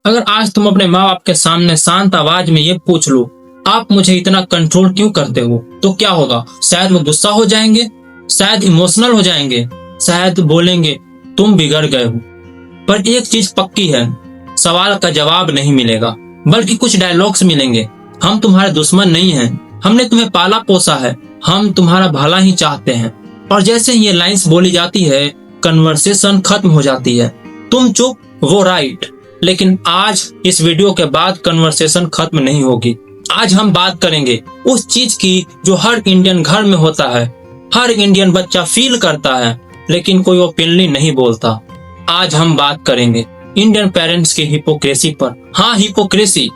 अगर आज तुम अपने माँ बाप के सामने शांत आवाज में ये पूछ लो, आप मुझे इतना कंट्रोल क्यों करते हो, तो क्या होगा? शायद वो गुस्सा हो जाएंगे, शायद इमोशनल हो जाएंगे, शायद बोलेंगे तुम बिगड़ गए हो। पर एक चीज पक्की है, सवाल का जवाब नहीं मिलेगा, बल्कि कुछ डायलॉग्स मिलेंगे। हम तुम्हारे दुश्मन नहीं हैं, हमने तुम्हें पाला पोसा है, हम तुम्हारा भला ही चाहते हैं। और जैसे ये लाइंस बोली जाती है, कन्वर्सेशन खत्म हो जाती है। तुम चुप, वो राइट। लेकिन आज इस वीडियो के बाद कन्वर्सेशन खत्म नहीं होगी। आज हम बात करेंगे उस चीज की जो हर इंडियन घर में होता है, हर इंडियन बच्चा फील करता है, लेकिन कोई ओपनली नहीं बोलता। आज हम बात करेंगे इंडियन पेरेंट्स की हिपोक्रेसी पर। हाँ, हिपोक्रेसी।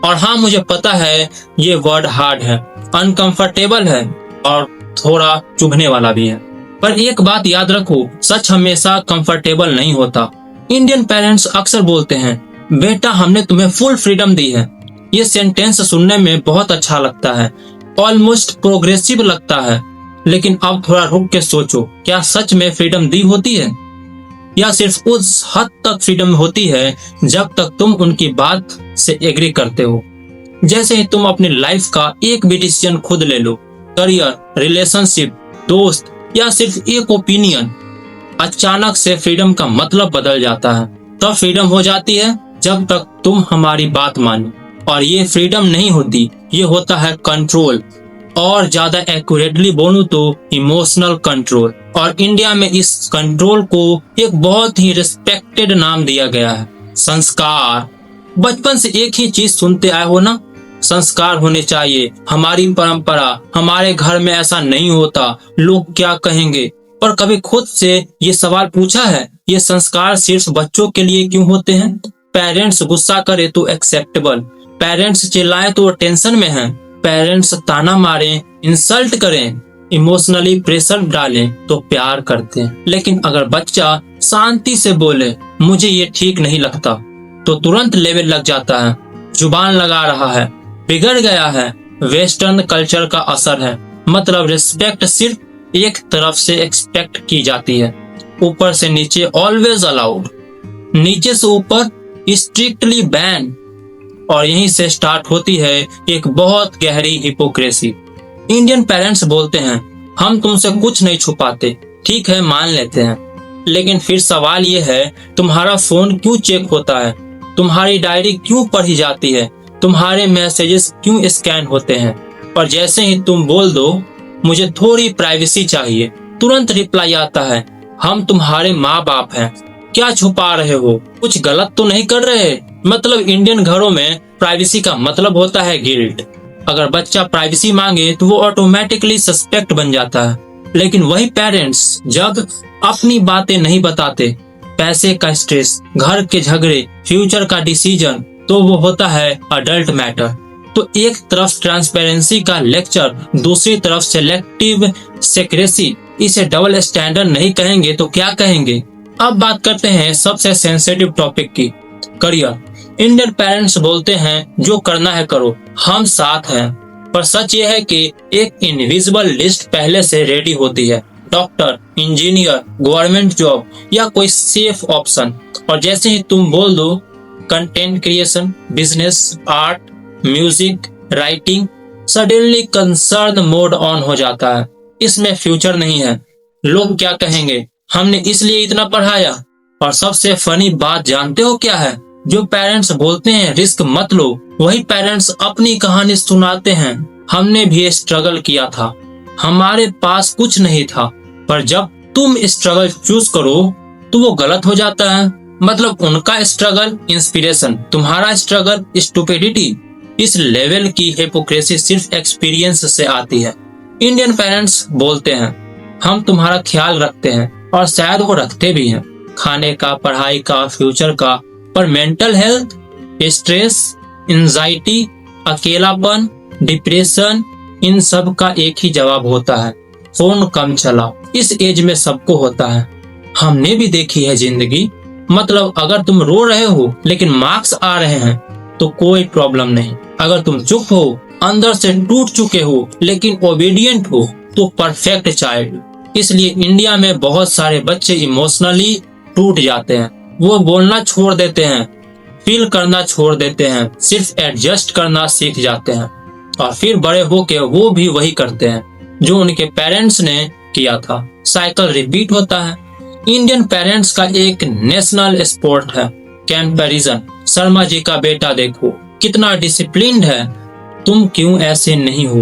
और हाँ, मुझे पता है ये वर्ड हार्ड है, अनकंफर्टेबल है और थोड़ा चुभने वाला भी है। पर एक बात याद रखो, सच हमेशा कंफर्टेबल नहीं होता। इंडियन पेरेंट्स अक्सर बोलते हैं, बेटा हमने तुम्हें फुल फ्रीडम दी है। ये सेंटेंस सुनने में बहुत अच्छा लगता है, ऑलमोस्ट प्रोग्रेसिव लगता है। लेकिन अब थोड़ा रुक के सोचो, क्या सच में फ्रीडम दी होती है, या सिर्फ उस हद तक फ्रीडम होती है जब तक तुम उनकी बात से एग्री करते हो? जैसे ही तुम अपनी लाइफ का एक भी डिसीजन खुद ले लो, करियर, रिलेशनशिप, दोस्त या सिर्फ एक ओपिनियन, अचानक से फ्रीडम का मतलब बदल जाता है। तब फ्रीडम हो जाती है जब तक तुम हमारी बात मानो। और ये फ्रीडम नहीं होती, ये होता है कंट्रोल, और ज्यादा एक्यूरेटली बोलूं तो इमोशनल कंट्रोल। और इंडिया में इस कंट्रोल को एक बहुत ही रिस्पेक्टेड नाम दिया गया है, संस्कार। बचपन से एक ही चीज सुनते आए हो ना, संस्कार होने चाहिए, हमारी परंपरा, हमारे घर में ऐसा नहीं होता, लोग क्या कहेंगे। पर कभी खुद से ये सवाल पूछा है, ये संस्कार सिर्फ बच्चों के लिए क्यों होते हैं? पेरेंट्स गुस्सा करे तो एक्सेप्टेबल, पेरेंट्स चिल्लाए तो टेंशन में है, पेरेंट्स ताना मारे, इंसल्ट करें, इमोशनली प्रेशर डालें तो प्यार करते हैं। लेकिन अगर बच्चा शांति से बोले मुझे ये ठीक नहीं लगता, तो तुरंत लेवल लग जाता है, जुबान लगा रहा है, बिगड़ गया है। वेस्टर्न कल्चर का असर है। मतलब रिस्पेक्ट सिर्फ एक तरफ से एक्सपेक्ट की जाती है, ऊपर से नीचे ऑलवेज अलाउड, नीचे से ऊपर स्ट्रिक्टली बैन। और यहीं से स्टार्ट होती है एक बहुत गहरी हिपोक्रेसी। इंडियन पेरेंट्स बोलते हैं, हम तुमसे कुछ नहीं छुपाते, ठीक है मान लेते हैं, लेकिन फिर सवाल ये है, तुम्हारा फोन क्यों चेक होता है, तुम्हारी डायरी क्यों पढ़ी जाती है, तुम्हारे मैसेजेस क्यों स्कैन होते हैं? और जैसे ही तुम बोल दो मुझे थोड़ी प्राइवेसी चाहिए, तुरंत रिप्लाई आता है, हम तुम्हारे माँ बाप हैं, क्या छुपा रहे हो, कुछ गलत तो नहीं कर रहे? मतलब इंडियन घरों में प्राइवेसी का मतलब होता है गिल्ट। अगर बच्चा प्राइवेसी मांगे तो वो ऑटोमेटिकली सस्पेक्ट बन जाता है। लेकिन वही पेरेंट्स जब अपनी बातें नहीं बताते, पैसे का स्ट्रेस, घर के झगड़े, फ्यूचर का डिसीजन, तो वो होता है अडल्ट मैटर। तो एक तरफ ट्रांसपेरेंसी का लेक्चर, दूसरी तरफ सेलेक्टिव सेक्रेसी। इसे डबल स्टैंडर्ड नहीं कहेंगे तो क्या कहेंगे? अब बात करते हैं सबसे सेंसिटिव टॉपिक की, करियर। इंडियन पेरेंट्स बोलते हैं जो करना है करो, हम साथ हैं। पर सच ये है कि एक इनविजिबल लिस्ट पहले से रेडी होती है, डॉक्टर, इंजीनियर, गवर्नमेंट जॉब या कोई सेफ ऑप्शन। और जैसे ही तुम बोल दो content creation, business, art, music, writing, suddenly concern mode on हो जाता है। इसमें फ्यूचर नहीं है, लोग क्या कहेंगे, हमने इसलिए इतना पढ़ाया। और सबसे फनी बात जानते हो क्या है? जो पेरेंट्स बोलते हैं रिस्क मत लो, वही पेरेंट्स अपनी कहानी सुनाते हैं, हमने भी स्ट्रगल किया था, हमारे पास कुछ नहीं था। पर जब तुम स्ट्रगल चूज करो तो वो गलत हो जाता है। मतलब उनका स्ट्रगल इंस्पिरेशन, तुम्हारा स्ट्रगल स्टुपिडिटी। इस लेवल की हिपोक्रेसी सिर्फ एक्सपीरियंस से आती है। इंडियन पेरेंट्स बोलते हैं हम तुम्हारा ख्याल रखते हैं, और शायद वो रखते भी हैं, खाने का, पढ़ाई का, फ्यूचर का। पर मेंटल हेल्थ, स्ट्रेस, एंजाइटी, अकेलापन, डिप्रेशन, इन सब का एक ही जवाब होता है, फोन कम चलाओ। इस एज में सबको होता है, हमने भी देखी है जिंदगी। मतलब अगर तुम रो रहे हो लेकिन मार्क्स आ रहे हैं तो कोई प्रॉब्लम नहीं। अगर तुम चुप हो, अंदर से टूट चुके हो लेकिन ओबीडियंट हो, तो परफेक्ट चाइल्ड। इसलिए इंडिया में बहुत सारे बच्चे इमोशनली टूट जाते हैं, वो बोलना छोड़ देते हैं, फील करना छोड़ देते हैं, सिर्फ एडजस्ट करना सीख जाते हैं और फिर बड़े होके वो भी वही करते हैं जो उनके पेरेंट्स ने किया था। साइकिल रिपीट होता है। इंडियन पेरेंट्स का एक नेशनल स्पोर्ट है कंपैरिजन। शर्मा जी का बेटा देखो कितना डिसिप्लिन्ड है, तुम क्यों ऐसे नहीं हो।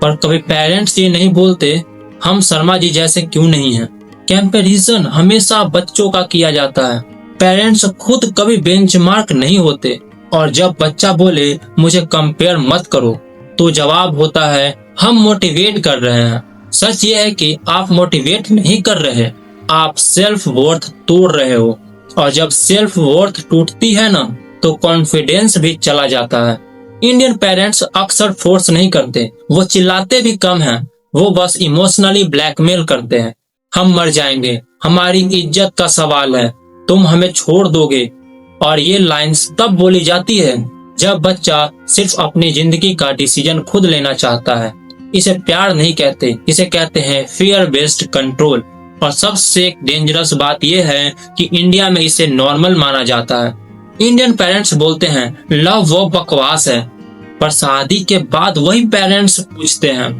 पर कभी पेरेंट्स ये नहीं बोलते हम शर्मा जी जैसे क्यों नहीं हैं। कंपैरिजन हमेशा बच्चों का किया जाता है, पेरेंट्स खुद कभी बेंचमार्क नहीं होते। और जब बच्चा बोले मुझे कंपेयर मत करो तो जवाब होता है हम मोटिवेट कर रहे हैं। सच ये है कि आप मोटिवेट नहीं कर रहे, आप सेल्फ वर्थ तोड़ रहे हो। और जब सेल्फ वर्थ टूटती है ना तो कॉन्फिडेंस भी चला जाता है। इंडियन पेरेंट्स अक्सर फोर्स नहीं करते, वो चिल्लाते भी कम हैं, वो बस इमोशनली ब्लैकमेल करते हैं। हम मर जाएंगे, हमारी इज्जत का सवाल है, तुम हमें छोड़ दोगे। और ये लाइंस तब बोली जाती है जब बच्चा सिर्फ अपनी जिंदगी का डिसीजन खुद लेना चाहता है। इसे प्यार नहीं कहते, इसे कहते हैं फियर बेस्ड कंट्रोल। और सबसे डेंजरस बात यह है कि इंडिया में इसे नॉर्मल माना जाता है। इंडियन पेरेंट्स बोलते हैं लव वो बकवास है, पर शादी के बाद वही पेरेंट्स पूछते हैं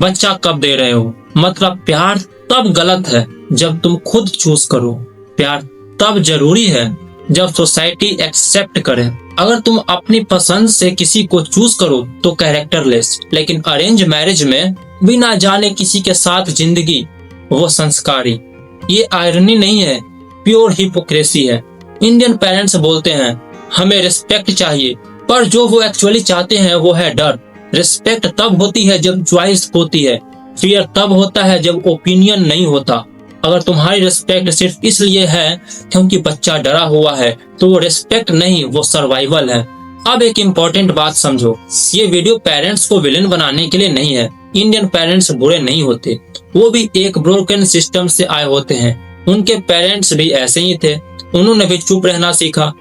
बच्चा कब दे रहे हो। मतलब प्यार तब गलत है जब तुम खुद चूज करो, प्यार तब जरूरी है जब सोसाइटी एक्सेप्ट करे। अगर तुम अपनी पसंद से किसी को चूज करो तो कैरेक्टरलेस, लेकिन अरेंज मैरिज में बिना जाने किसी के साथ जिंदगी, वो संस्कारी। ये आयरनी नहीं है, प्योर हिपोक्रेसी है। इंडियन पेरेंट्स बोलते हैं हमें रिस्पेक्ट चाहिए, पर जो वो एक्चुअली चाहते हैं वो है डर। रिस्पेक्ट तब होती है जब चॉइस होती है, फियर तब होता है जब ओपिनियन नहीं होता। अगर तुम्हारी रिस्पेक्ट सिर्फ इसलिए है क्योंकि बच्चा डरा हुआ है तो वो रिस्पेक्ट नहीं, वो सर्वाइवल है। अब एक इम्पोर्टेंट बात समझो, ये वीडियो पेरेंट्स को विलेन बनाने के लिए नहीं है। इंडियन पेरेंट्स बुरे नहीं होते, वो भी एक ब्रोकन सिस्टम से आए होते हैं। उनके पेरेंट्स भी ऐसे ही थे, उन्होंने भी चुप रहना सीखा।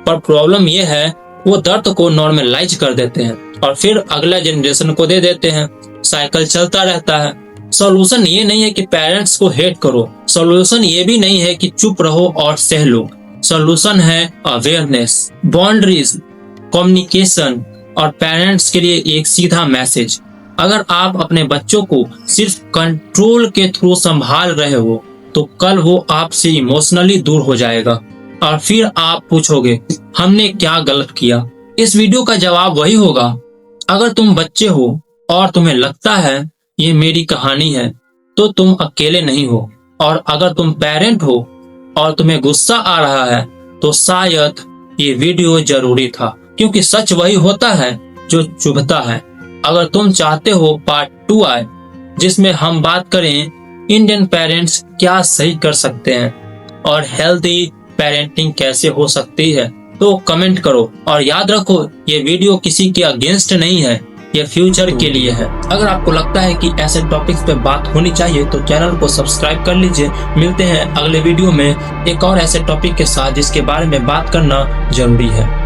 पर प्रॉब्लम ये है वो दर्द को नॉर्मलाइज कर देते हैं और फिर अगला जनरेशन को दे देते हैं। साइकिल चलता रहता है। सॉल्यूशन ये नहीं है कि पेरेंट्स को हेट करो, सॉल्यूशन ये भी नहीं है कि चुप रहो और सह लो। सॉल्यूशन है अवेयरनेस, बाउंड्रीज, कम्युनिकेशन और पेरेंट्स के लिए एक सीधा मैसेज। अगर आप अपने बच्चों को सिर्फ कंट्रोल के थ्रू संभाल रहे हो तो कल वो आपसे इमोशनली दूर हो जाएगा और फिर आप पूछोगे हमने क्या गलत किया। इस वीडियो का जवाब वही होगा, अगर तुम बच्चे हो और तुम्हें लगता है ये मेरी कहानी है तो तुम अकेले नहीं हो। और अगर तुम पेरेंट हो और तुम्हें गुस्सा आ रहा है तो शायद ये वीडियो जरूरी था, क्योंकि सच वही होता है जो चुभता है। अगर तुम चाहते हो पार्ट 2 आए जिसमें हम बात करें इंडियन पेरेंट्स क्या सही कर सकते हैं और हेल्दी पेरेंटिंग कैसे हो सकती है, तो कमेंट करो। और याद रखो ये वीडियो किसी के अगेंस्ट नहीं है, ये फ्यूचर के लिए है। अगर आपको लगता है कि ऐसे टॉपिक्स पे बात होनी चाहिए तो चैनल को सब्सक्राइब कर लीजिए। मिलते हैं अगले वीडियो में एक और ऐसे टॉपिक के साथ जिसके बारे में बात करना जरूरी है।